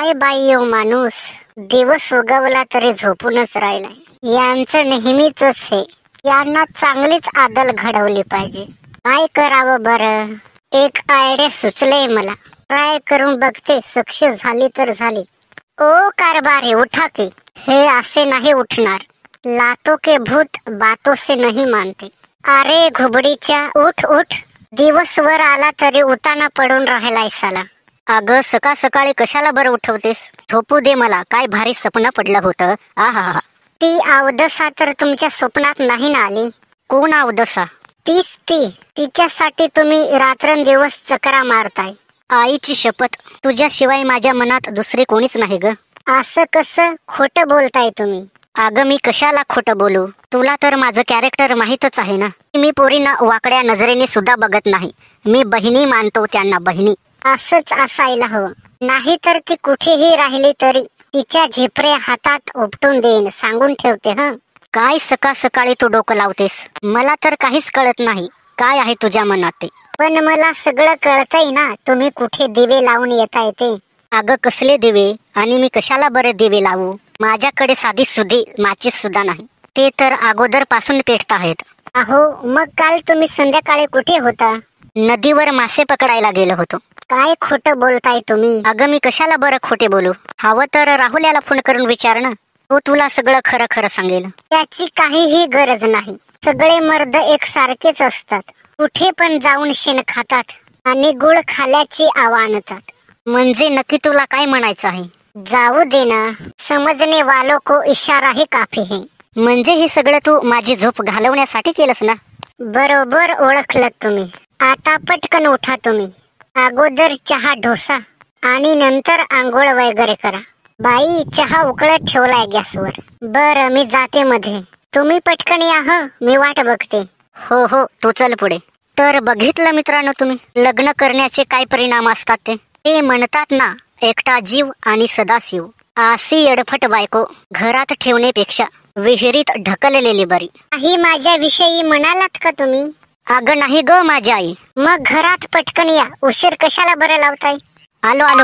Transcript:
काय बाई ओ माणूस, दिवस उगवला तरी झोपूनच राहिलाय. यांचं नेहमीच हे. यांना चांगलीच आदल घडवली पाहिजे. काय करावं बरं? एक आयडिया सुचले मला. ट्राय करून बघते, सक्सेस झाली तर झाली. ओ कारभारी उठा की. हे असे नाही उठणार. लातो के भूत बातों से नहीं मानते. अरे घुबडीच्या उठ उठ. दिवस वर आला तरी उताना पडून राहिलाय साला. अगं सकाळ सकाळी कशाला बरं उठवतेस? झोपू दे मला. काय भारी स्वप्न पडलं होतं. आहा. ती अवदसा तर तुमच्या स्वप्नात नाही ना आली? कोण अवदसा? तीच ती. तिच्यासाठी तुम्ही रात्रंदिवस चकरा मारताय. आईची शपथ, तुझ्याशिवाय माझ्या मनात दुसरे कोणीच नाही ग. असं कसं? खोटं बोलताय तुम्ही. अगं मी कशाला खोटं बोलू? तुला तर माझं कॅरेक्टर माहीतच आहे ना. मी पोरींना वाकड्या नजरेने सुद्धा बघत नाही. मी बहिणी मानतो त्यांना, बहिणी. असंच असायला हवं. नाही तर ती कुठेही राहिली तरी तिच्या झिपऱ्या हातात उपटून देईन, सांगून ठेवते. हं. काय सकाळ सकाळी तू डोकं लावतेस? मला तर काहीच कळत नाही. काय आहे तुझ्या मनात ते? पण मला सगळं कळतंय ना. तुम्ही कुठे दिवे लावून येताय ते. अगं कसले दिवे? आणि मी कशाला बरे दिवे लावू? माझ्याकडे साधी सुधी माचीस सुद्धा नाही. ते तर अगोदर पासून पेटत आहेत. अहो मग काल तुम्ही संध्याकाळी कुठे होता? नदीवर मासे पकडायला गेलो होतो. काय खोटं बोलताय तुम्ही? अगं मी कशाला बरं खोटे बोलू? हवं तर राहुल याला फोन करून विचार ना. तो तुला सगळं खरं खरं सांगेल. त्याची काहीही गरज नाही. सगळे मर्द एक सारखेच असतात. कुठे पण जाऊन शेण खातात आणि गुळ खाल्याची आवा आणतात. म्हणजे नक्की तुला काय म्हणायचं आहे? जाऊ दे ना. समजने वालों को इशारा ही काफी है. म्हणजे हे सगळं तू माझी झोप घालवण्यासाठी केलंस ना? बरोबर ओळखलं तुम्ही. आता पटकन उठा तुम्ही. अगोदर चहा ढोसा आणि नंतर आंघोळ वगैरे करा. बाई चहा उकळत ठेवलाय गॅसवर. बरं मी जाते मध्ये. तुम्ही पटकन या हं. मी वाट बघते. हो हो तू चल पुढे. तर बघितलं मित्रांनो तुम्ही, लग्न करण्याचे काय परिणाम असतात ते. ते म्हणतात ना, एकटा जीव आणि सदाशिव. अशी येडफट बायको घरात ठेवण्यापेक्षा विहिरीत ढकललेली बरी. काही माझ्याविषयी म्हणालात का तुम्ही? अगं नाही ग माझी आई. मग घरात पटकन या. उशीर कशाला बरं लावताय? आलो आलो.